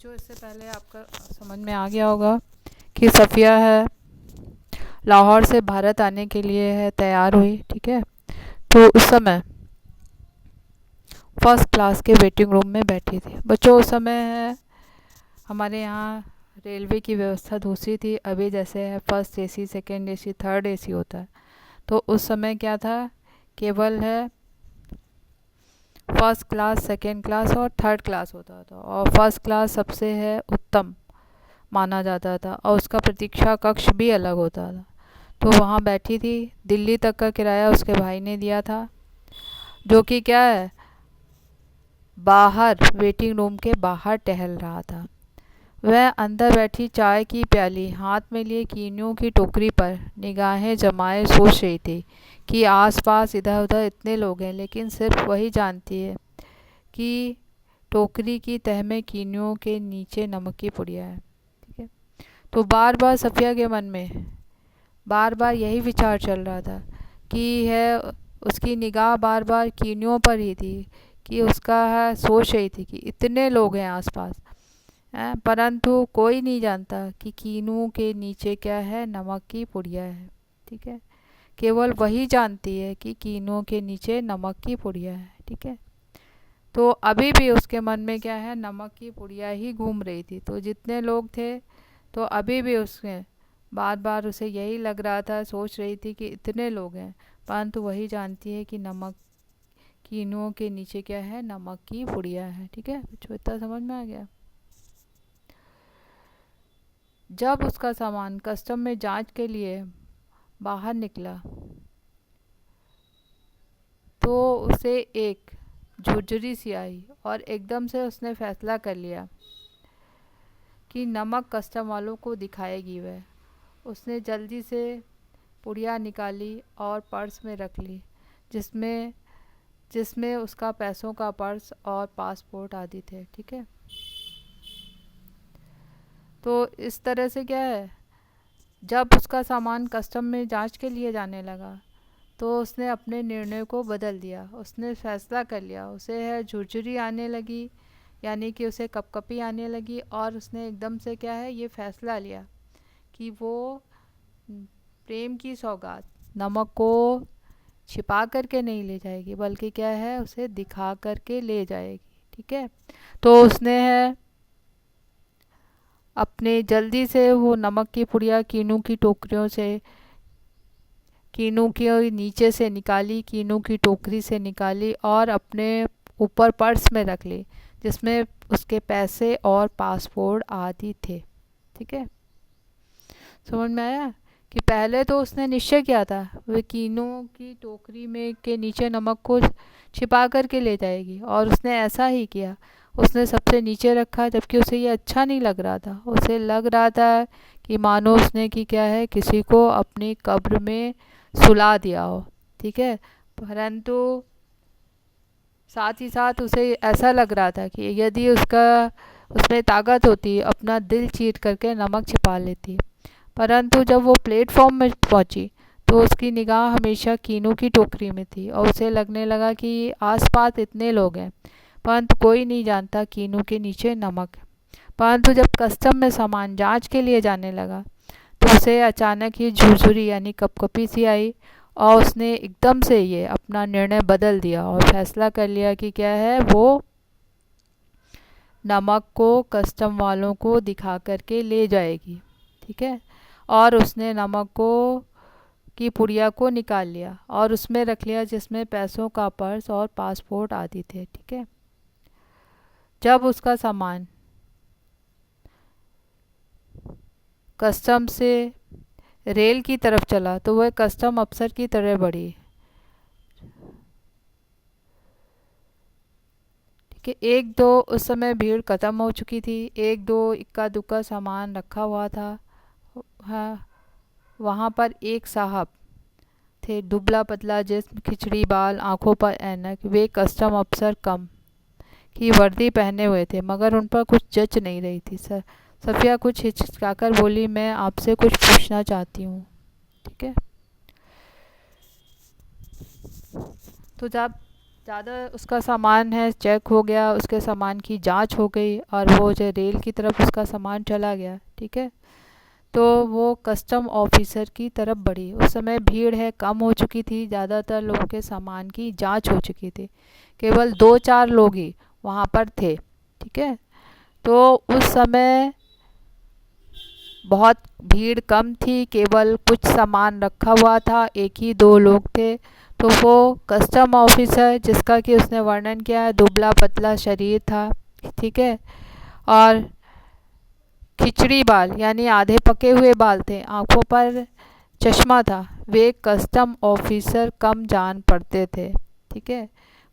बच्चों, इससे पहले आपका समझ में आ गया होगा कि सफ़िया है लाहौर से भारत आने के लिए है तैयार हुई। ठीक है, तो उस समय फर्स्ट क्लास के वेटिंग रूम में बैठी थी। बच्चों, उस समय है हमारे यहाँ रेलवे की व्यवस्था दूसरी थी। अभी जैसे है first AC, second AC, third AC होता है, तो उस समय क्या था, केवल है फर्स्ट क्लास, सेकंड क्लास और थर्ड क्लास होता था। और फर्स्ट क्लास सबसे है उत्तम माना जाता था और उसका प्रतीक्षा कक्ष भी अलग होता था। तो वहाँ बैठी थी। दिल्ली तक का किराया उसके भाई ने दिया था, जो कि क्या है, बाहर वेटिंग रूम के बाहर टहल रहा था। वह अंदर बैठी चाय की प्याली हाथ में लिए कीनियों की टोकरी पर निगाहें जमाए सोच रही थी कि आसपास इधर उधर इतने लोग हैं, लेकिन सिर्फ वही जानती है कि टोकरी की तह में कीनियों के नीचे नमक की पुड़िया है। ठीक है, तो बार बार सफ़िया के मन में बार बार यही विचार चल रहा था कि है उसकी निगाह बार बार कीनियों पर ही थी, कि उसका है सोच रही थी कि इतने लोग हैं आसपास, परंतु कोई नहीं जानता कि कीनू के नीचे क्या है, नमक की पुड़िया है। ठीक है, केवल वही जानती है कि कीनू के नीचे नमक की पुड़िया है। ठीक है, तो अभी भी उसके मन में क्या है, नमक की पुड़िया ही घूम रही थी। तो जितने लोग थे, तो अभी भी उसके बार बार उसे यही लग रहा था, सोच रही थी कि इतने लोग हैं, परंतु वही जानती है कि नमक कीनू के नीचे क्या है, नमक की पुड़िया है। ठीक है बच्चों, इतना समझ में आ गया। जब उसका सामान कस्टम में जांच के लिए बाहर निकला, तो उसे एक झुरझुरी सी आई और एकदम से उसने फैसला कर लिया कि नमक कस्टम वालों को दिखाएगी वह। उसने जल्दी से पुड़िया निकाली और पर्स में रख ली, जिसमें जिसमें उसका पैसों का पर्स और पासपोर्ट आदि थे। ठीक है, तो इस तरह से क्या है, जब उसका सामान कस्टम में जांच के लिए जाने लगा, तो उसने अपने निर्णय को बदल दिया। उसने फैसला कर लिया, उसे है झुरझुरी आने लगी, यानी कि उसे कपकपी आने लगी, और उसने एकदम से क्या है, ये फैसला लिया कि वो प्रेम की सौगात नमक को छिपा करके नहीं ले जाएगी, बल्कि क्या है, उसे दिखा करके ले जाएगी। ठीक है, तो उसने है अपने जल्दी से वो नमक की पुड़िया कीनू की टोकरियों से, कीनू के नीचे से निकाली, कीनू की टोकरी से निकाली और अपने ऊपर पर्स में रख ली, जिसमें उसके पैसे और पासपोर्ट आदि थे। ठीक है, समझ में आया कि पहले तो उसने निश्चय किया था वे कीनू की टोकरी में के नीचे नमक को छिपा करके ले जाएगी, और उसने ऐसा ही किया। उसने सबसे नीचे रखा, जबकि उसे ये अच्छा नहीं लग रहा था। उसे लग रहा था कि मानो उसने कि क्या है, किसी को अपनी कब्र में सुला दिया हो। ठीक है, परंतु साथ ही साथ उसे ऐसा लग रहा था कि यदि उसमें ताकत होती, अपना दिल चीर करके नमक छिपा लेती। परंतु जब वो प्लेटफॉर्म में पहुंची, तो उसकी निगाह हमेशा कीनू की टोकरी में थी, और उसे लगने लगा कि आसपास इतने लोग हैं, परंतु कोई नहीं जानता कीनू के नीचे नमक है। परंतु जब कस्टम में सामान जांच के लिए जाने लगा, तो उसे अचानक ही झुरझुरी यानी कपकपी सी आई, और उसने एकदम से ये अपना निर्णय बदल दिया और फैसला कर लिया कि क्या है, वो नमक को कस्टम वालों को दिखा करके ले जाएगी। ठीक है, और उसने नमक को की पुड़िया को निकाल लिया और उसमें रख लिया, जिसमें पैसों का पर्स और पासपोर्ट आदि थे। ठीक है, जब उसका सामान कस्टम से रेल की तरफ चला, तो वह कस्टम अफसर की तरह बढ़ी। ठीक है, एक दो उस समय भीड़ ख़त्म हो चुकी थी, एक दो इक्का दुक्का सामान रखा हुआ था। हाँ, वहाँ पर एक साहब थे, दुबला पतला जिस्म, खिचड़ी बाल, आंखों पर ऐनक। वे कस्टम अफसर कम की वर्दी पहने हुए थे, मगर उन पर कुछ जच नहीं रही थी। सफ़िया कुछ हिचकिचाकर बोली, मैं आपसे कुछ पूछना चाहती हूँ। ठीक है, तो जब ज़्यादा उसका सामान है चेक हो गया, उसके सामान की जांच हो गई और वो जो रेल की तरफ उसका सामान चला गया, ठीक है। तो वो कस्टम ऑफिसर की तरफ बढ़ी। उस समय भीड़ है कम हो चुकी थी, ज़्यादातर लोगों के सामान की जांच हो चुकी थी, केवल 2-4 लोग ही वहाँ पर थे, ठीक है। तो उस समय बहुत भीड़ कम थी, केवल कुछ सामान रखा हुआ था, एक ही 2 लोग थे। तो वो कस्टम ऑफिसर, जिसका कि उसने वर्णन किया है, दुबला पतला शरीर था, ठीक है, और खिचड़ी बाल यानी आधे पके हुए बाल थे, आंखों पर चश्मा था। वे कस्टम ऑफिसर कम जान पड़ते थे, ठीक है,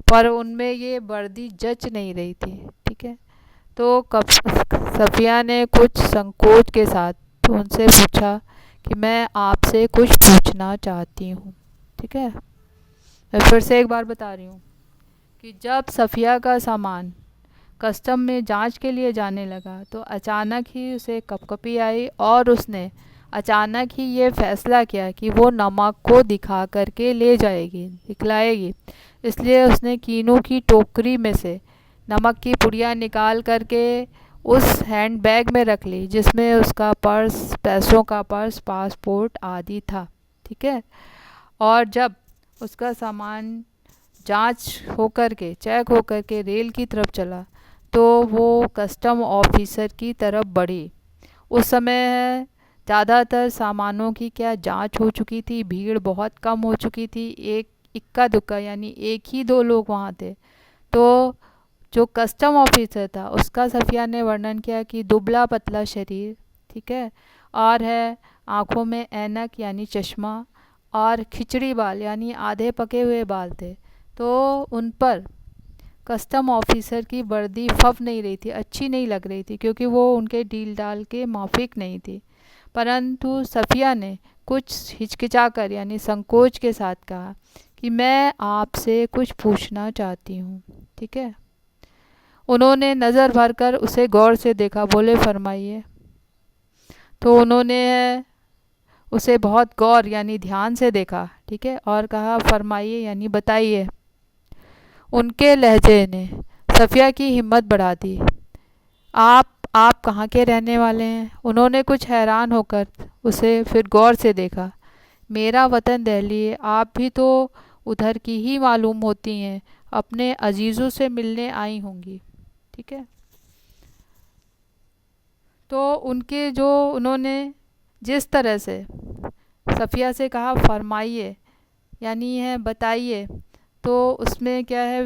पर उनमें ये वर्दी जच नहीं रही थी, ठीक है। तो सफिया ने कुछ संकोच के साथ उनसे पूछा कि मैं आपसे कुछ पूछना चाहती हूँ, ठीक है। मैं फिर से एक बार बता रही हूँ कि जब सफिया का सामान कस्टम में जांच के लिए जाने लगा तो अचानक ही उसे कपकपी आई और उसने अचानक ही ये फैसला किया कि वो नमक को दिखा करके ले जाएगी, दिखलाएगी। इसलिए उसने कीनू की टोकरी में से नमक की पुड़िया निकाल करके उस हैंडबैग में रख ली, जिसमें उसका पर्स, पैसों का पर्स, पासपोर्ट आदि था, ठीक है। और जब उसका सामान जांच होकर के, चेक होकर के रेल की तरफ चला तो वो कस्टम ऑफिसर की तरफ बढ़ी। उस समय ज़्यादातर सामानों की क्या जांच हो चुकी थी, भीड़ बहुत कम हो चुकी थी, एक इक्का दुक्का यानी एक ही 2 लोग वहाँ थे। तो जो कस्टम ऑफिसर था उसका सफिया ने वर्णन किया कि दुबला पतला शरीर, ठीक है, और है आँखों में ऐनक यानी चश्मा, और खिचड़ी बाल यानी आधे पके हुए बाल थे। तो उन पर कस्टम ऑफिसर की वर्दी फब नहीं रही थी, अच्छी नहीं लग रही थी, क्योंकि वो उनके डील डाल के माफिक नहीं थी। परंतु सफिया ने कुछ हिचकिचाकर यानी संकोच के साथ कहा कि मैं आपसे कुछ पूछना चाहती हूँ, ठीक है। उन्होंने नज़र भर कर उसे गौर से देखा, बोले फरमाइए। तो उन्होंने उसे बहुत गौर यानी ध्यान से देखा, ठीक है, और कहा फरमाइए यानी बताइए। उनके लहजे ने सफिया की हिम्मत बढ़ा दी। आप कहाँ के रहने वाले हैं? उन्होंने कुछ हैरान होकर उसे फिर गौर से देखा। मेरा वतन दिल्ली है, आप भी तो उधर की ही मालूम होती हैं, अपने अजीज़ों से मिलने आई होंगी, ठीक है। तो उनके जो उन्होंने जिस तरह से सफिया से कहा फरमाइए यानी है बताइए, तो उसमें क्या है,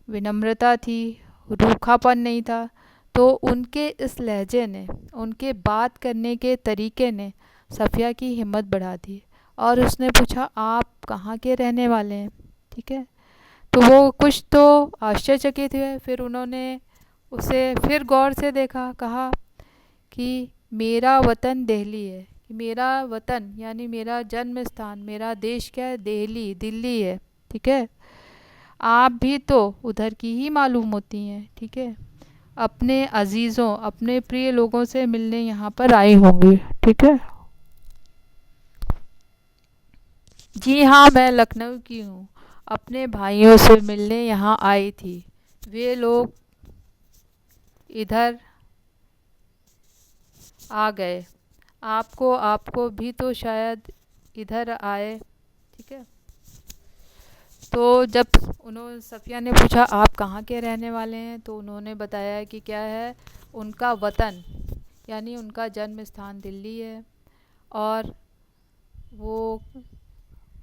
विनम्रता थी, रूखापन नहीं था। तो उनके इस लहजे ने, उनके बात करने के तरीके ने सफिया की हिम्मत बढ़ा दी और उसने पूछा आप कहाँ के रहने वाले हैं, ठीक है। तो वो कुछ तो आश्चर्यचकित हुए, फिर उन्होंने उसे फिर गौर से देखा, कहा कि मेरा वतन दिल्ली है, कि मेरा वतन यानी मेरा जन्म स्थान, मेरा देश क्या है, दिल्ली है, ठीक है। आप भी तो उधर की ही मालूम होती हैं, ठीक है, अपने अजीज़ों, अपने प्रिय लोगों से मिलने यहाँ पर आई होंगी, ठीक है। जी हाँ, मैं लखनऊ की हूँ, अपने भाइयों से मिलने यहाँ आई थी। वे लोग इधर आ गए, आपको आपको भी तो शायद इधर आए, ठीक है। तो जब उन्होंने सफिया ने पूछा आप कहाँ के रहने वाले हैं, तो उन्होंने बताया कि क्या है, उनका वतन यानी उनका जन्म स्थान दिल्ली है। और वो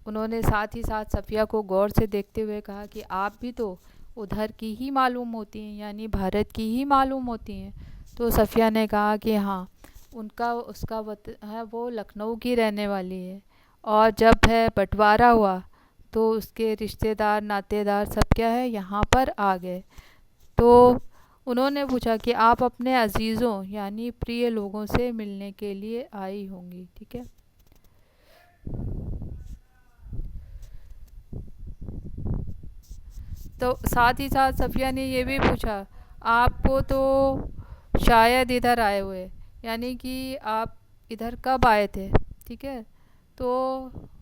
उन्होंने साथ ही साथ सफिया को गौर से देखते हुए कहा कि आप भी तो उधर की ही मालूम होती हैं यानी भारत की ही मालूम होती हैं। तो सफिया ने कहा कि हाँ, उनका उसका वतन है, वो लखनऊ की रहने वाली है। और जब है बंटवारा हुआ तो उसके रिश्तेदार नातेदार सब क्या है यहाँ पर आ गए। तो उन्होंने पूछा कि आप अपने अजीज़ों यानी प्रिय लोगों से मिलने के लिए आई होंगी, ठीक है। तो साथ ही साथ सफिया ने ये भी पूछा आपको तो शायद इधर आए हुए, यानी कि आप इधर कब आए थे, ठीक है। तो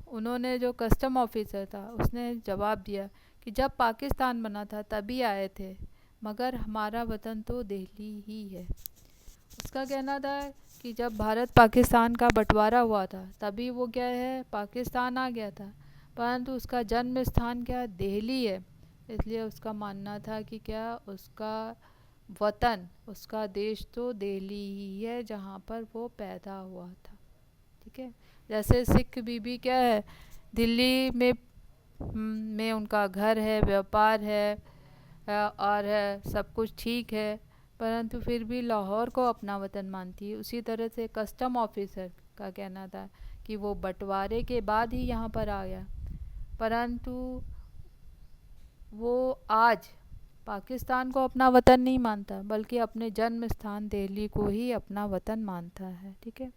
उन्होंने जो कस्टम ऑफिसर था उसने जवाब दिया कि जब पाकिस्तान बना था तभी आए थे, मगर हमारा वतन तो दिल्ली ही है। उसका कहना था कि जब भारत पाकिस्तान का बंटवारा हुआ था तभी वो क्या है, पाकिस्तान आ गया था, परंतु उसका जन्म स्थान क्या दिल्ली है। इसलिए उसका मानना था कि क्या उसका वतन, उसका देश तो दिल्ली ही है जहाँ पर वो पैदा हुआ था। ठीक है। जैसे सिख बीबी क्या है, दिल्ली में उनका घर है, व्यापार है, और है सब कुछ ठीक है, परंतु फिर भी लाहौर को अपना वतन मानती है। उसी तरह से कस्टम ऑफिसर का कहना था कि वो बंटवारे के बाद ही यहाँ पर आ गया, परंतु वो आज पाकिस्तान को अपना वतन नहीं मानता, बल्कि अपने जन्म स्थान दिल्ली को ही अपना वतन मानता है। ठीक है।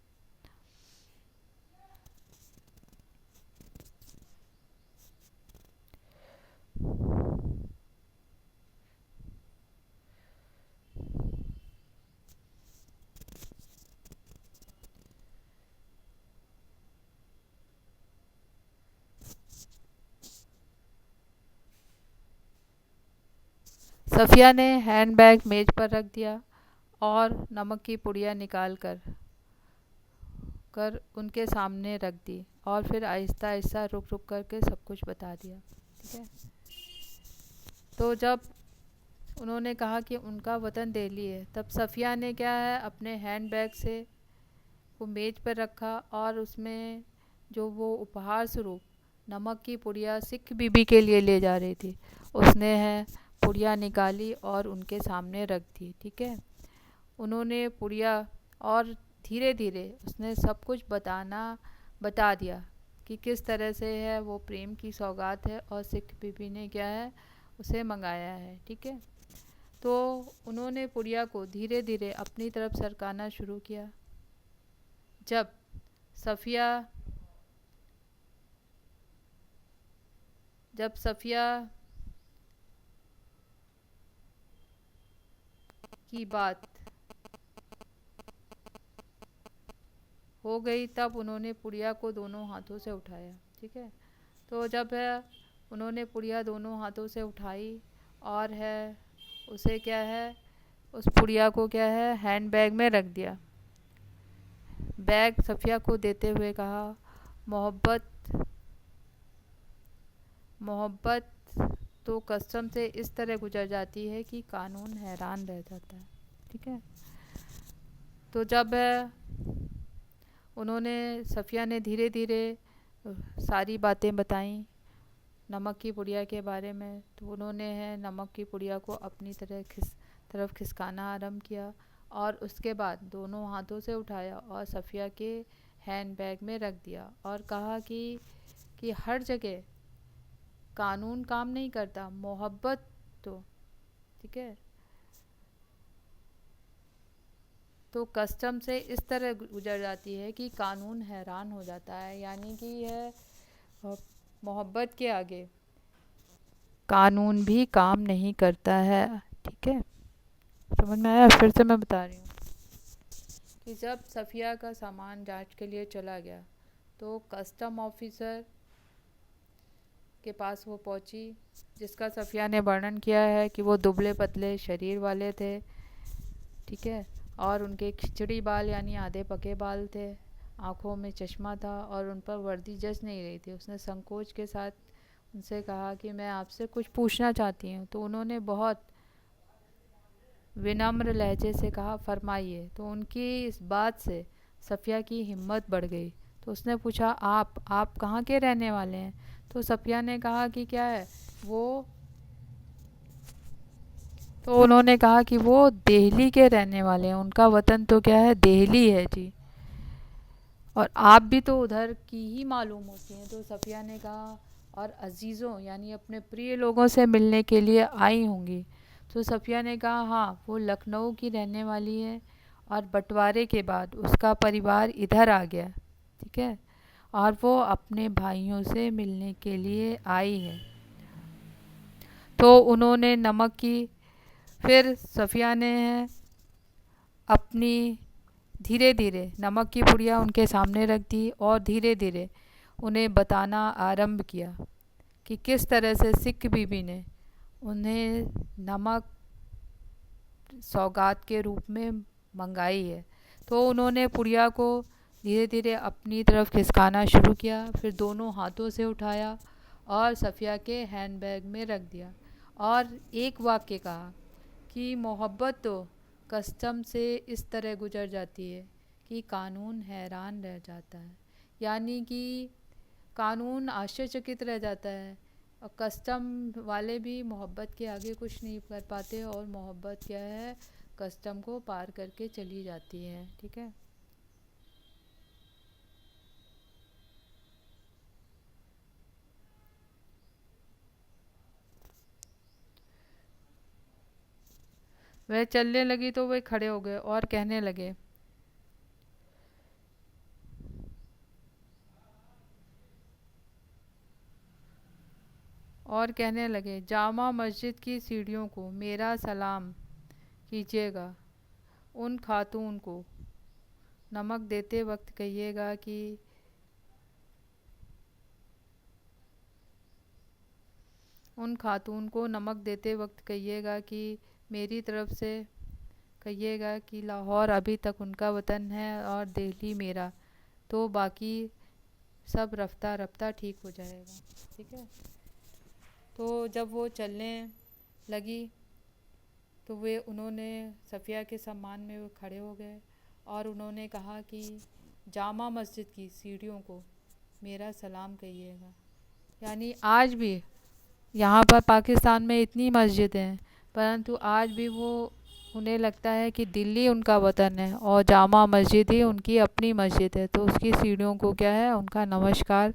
सफ़िया ने हैंडबैग मेज पर रख दिया और नमक की पुड़िया निकाल कर उनके सामने रख दी, और फिर आहिस्ता आहिस्ता रुक रुक करके सब कुछ बता दिया। ठीक है। तो जब उन्होंने कहा कि उनका वतन दिल्ली है, तब सफ़िया ने क्या है, अपने हैंडबैग से वो मेज पर रखा और उसमें जो वो उपहार स्वरूप नमक की पुड़िया सिख बीबी के लिए ले जा रही थी, उसने है पुड़िया निकाली और उनके सामने रख दी। ठीक है। उन्होंने पुड़िया, और धीरे धीरे उसने सब कुछ बता दिया कि किस तरह से है वो प्रेम की सौगात है और सिख बीबी ने क्या है उसे मंगाया है। ठीक है। तो उन्होंने पुड़िया को धीरे धीरे अपनी तरफ सरकाना शुरू किया। जब सफ़िया की बात हो गई, तब उन्होंने पुड़िया को दोनों हाथों से उठाया। ठीक है। तो जब है उन्होंने पुड़िया दोनों हाथों से उठाई और है उसे क्या है, उस पुड़िया को क्या है हैंड बैग में रख दिया। बैग सफ़िया को देते हुए कहा, मोहब्बत मोहब्बत तो कसम से इस तरह गुजर जाती है कि कानून हैरान रह जाता है। ठीक है। तो जब है उन्होंने सफ़िया ने धीरे धीरे सारी बातें बताईं नमक की पुड़िया के बारे में, तो उन्होंने है नमक की पुड़िया को अपनी तरफ खिसकाना आरंभ किया और उसके बाद दोनों हाथों से उठाया और सफ़िया के हैंड बैग में रख दिया और कहा कि हर जगह कानून काम नहीं करता, मोहब्बत तो ठीक है, तो कस्टम से इस तरह गुजर जाती है कि कानून हैरान हो जाता है। यानी कि है मोहब्बत के आगे कानून भी काम नहीं करता है। ठीक है। समझ में आया? फिर से मैं बता रही हूँ कि जब सफ़िया का सामान जांच के लिए चला गया तो कस्टम ऑफिसर के पास वो पहुंची, जिसका सफ़िया ने वर्णन किया है कि वो दुबले पतले शरीर वाले थे। ठीक है। और उनके खिचड़ी बाल यानी आधे पके बाल थे, आँखों में चश्मा था और उन पर वर्दी जच नहीं रही थी। उसने संकोच के साथ उनसे कहा कि मैं आपसे कुछ पूछना चाहती हूँ। तो उन्होंने बहुत विनम्र लहजे से कहा, फरमाइए। तो उनकी इस बात से सफ़िया की हिम्मत बढ़ गई। तो उसने पूछा, आप कहाँ के रहने वाले हैं? तो सफ़िया ने कहा कि क्या है वो, तो उन्होंने कहा कि वो दिल्ली के रहने वाले हैं, उनका वतन तो क्या है दिल्ली है जी, और आप भी तो उधर की ही मालूम होती हैं। तो सफ़िया ने कहा, और अजीज़ों यानी अपने प्रिय लोगों से मिलने के लिए आई होंगी। तो सफ़िया ने कहा हाँ, वो लखनऊ की रहने वाली है और बंटवारे के बाद उसका परिवार इधर आ गया। ठीक है। और वो अपने भाइयों से मिलने के लिए आई है। तो उन्होंने नमक की, फिर सफ़िया ने अपनी धीरे धीरे नमक की पुड़िया उनके सामने रख दी और धीरे धीरे उन्हें बताना आरंभ किया कि किस तरह से सिख बीबी ने उन्हें नमक सौगात के रूप में मंगाई है। तो उन्होंने पुड़िया को धीरे धीरे अपनी तरफ खिसकाना शुरू किया, फिर दोनों हाथों से उठाया और सफ़िया के हैंडबैग में रख दिया और एक वाक्य कहा कि मोहब्बत तो कस्टम से इस तरह गुजर जाती है कि कानून हैरान रह जाता है। यानी कि कानून आश्चर्यचकित रह जाता है और कस्टम वाले भी मोहब्बत के आगे कुछ नहीं कर पाते और मोहब्बत क्या है, कस्टम को पार करके चली जाती है। ठीक है। वह चलने लगी तो वे खड़े हो गए और कहने लगे जामा मस्जिद की सीढ़ियों को मेरा सलाम कीजिएगा। उन खातून को नमक देते वक्त कहिएगा कि मेरी तरफ से कहिएगा कि लाहौर अभी तक उनका वतन है और दिल्ली मेरा, तो बाकी सब रफ्ता रफ्ता ठीक हो जाएगा। ठीक है। तो जब वो चलने लगी तो उन्होंने सफ़िया के सम्मान में वो खड़े हो गए और उन्होंने कहा कि जामा मस्जिद की सीढ़ियों को मेरा सलाम कहिएगा। यानी आज भी यहाँ पर पाकिस्तान में इतनी मस्जिदें हैं, परंतु आज भी उन्हें लगता है कि दिल्ली उनका वतन है और जामा मस्जिद ही उनकी अपनी मस्जिद है, तो उसकी सीढ़ियों को क्या है, उनका नमस्कार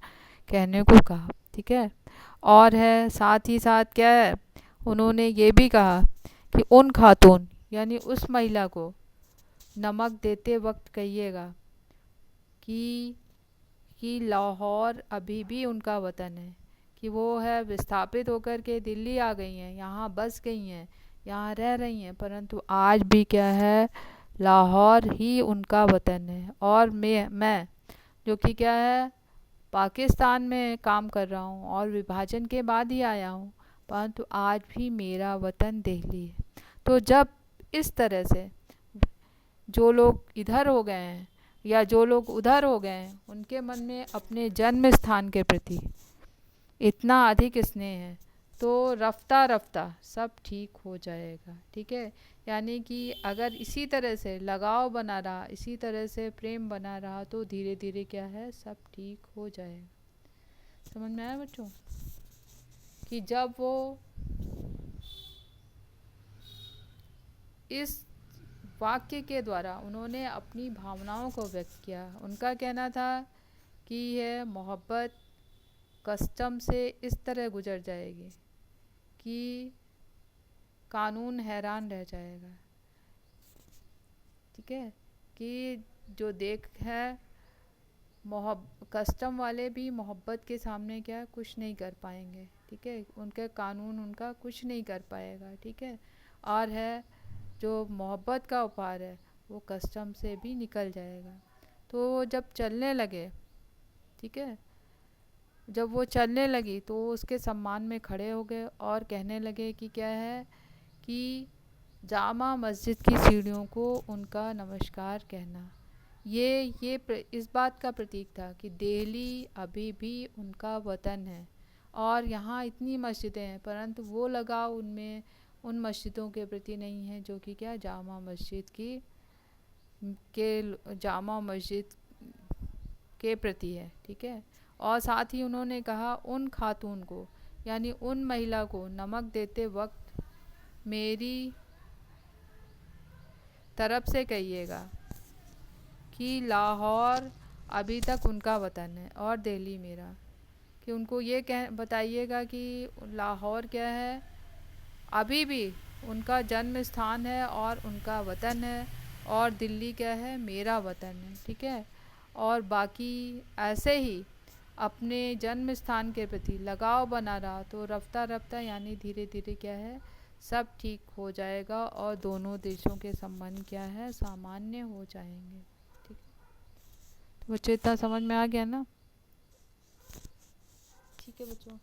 कहने को कहा। ठीक है। और है साथ ही साथ क्या है, उन्होंने ये भी कहा कि उन खातून यानी उस महिला को नमक देते वक्त कहिएगा कि लाहौर अभी भी उनका वतन है, कि वो है विस्थापित होकर के दिल्ली आ गई हैं, यहाँ बस गई हैं, यहाँ रह रही हैं, परंतु आज भी क्या है, लाहौर ही उनका वतन है। और मैं जो कि क्या है, पाकिस्तान में काम कर रहा हूँ और विभाजन के बाद ही आया हूँ, परंतु आज भी मेरा वतन दिल्ली है। तो जब इस तरह से जो लोग इधर हो गए हैं या जो लोग उधर हो गए हैं, उनके मन में अपने जन्म स्थान के प्रति इतना अधिक स्नेह है, तो रफ्ता रफ्ता सब ठीक हो जाएगा। ठीक है। यानी कि अगर इसी तरह से लगाव बना रहा, इसी तरह से प्रेम बना रहा, तो धीरे धीरे क्या है, सब ठीक हो जाएगा। समझ में आया बच्चों? कि जब वो इस वाक्य के द्वारा उन्होंने अपनी भावनाओं को व्यक्त किया, उनका कहना था कि यह मोहब्बत कस्टम से इस तरह गुजर जाएगी कि कानून हैरान रह जाएगा। ठीक है। कि जो देख है कस्टम वाले भी मोहब्बत के सामने क्या कुछ नहीं कर पाएंगे। ठीक है। उनके कानून उनका कुछ नहीं कर पाएगा। ठीक है। और है जो मोहब्बत का उपहार है वो कस्टम से भी निकल जाएगा। तो जब चलने लगे, ठीक है, जब वो चलने लगी तो उसके सम्मान में खड़े हो गए और कहने लगे कि क्या है, कि जामा मस्जिद की सीढ़ियों को उनका नमस्कार कहना। ये इस बात का प्रतीक था कि दिल्ली अभी भी उनका वतन है और यहाँ इतनी मस्जिदें हैं, परंतु वो लगाव उनमें उन मस्जिदों के प्रति नहीं है जो कि क्या जामा मस्जिद के प्रति है। ठीक है। और साथ ही उन्होंने कहा उन खातून को यानी उन महिला को नमक देते वक्त मेरी तरफ से कहिएगा कि लाहौर अभी तक उनका वतन है और दिल्ली मेरा, कि उनको ये बताइएगा कि लाहौर क्या है, अभी भी उनका जन्म स्थान है और उनका वतन है, और दिल्ली क्या है, मेरा वतन है। ठीक है। और बाकी ऐसे ही अपने जन्म स्थान के प्रति लगाव बना रहा, तो रफ्ता रफ्ता यानी धीरे धीरे क्या है, सब ठीक हो जाएगा और दोनों देशों के संबंध क्या है, सामान्य हो जाएंगे। ठीक है। तो बच्चों इतना समझ में आ गया ना? ठीक है बच्चों।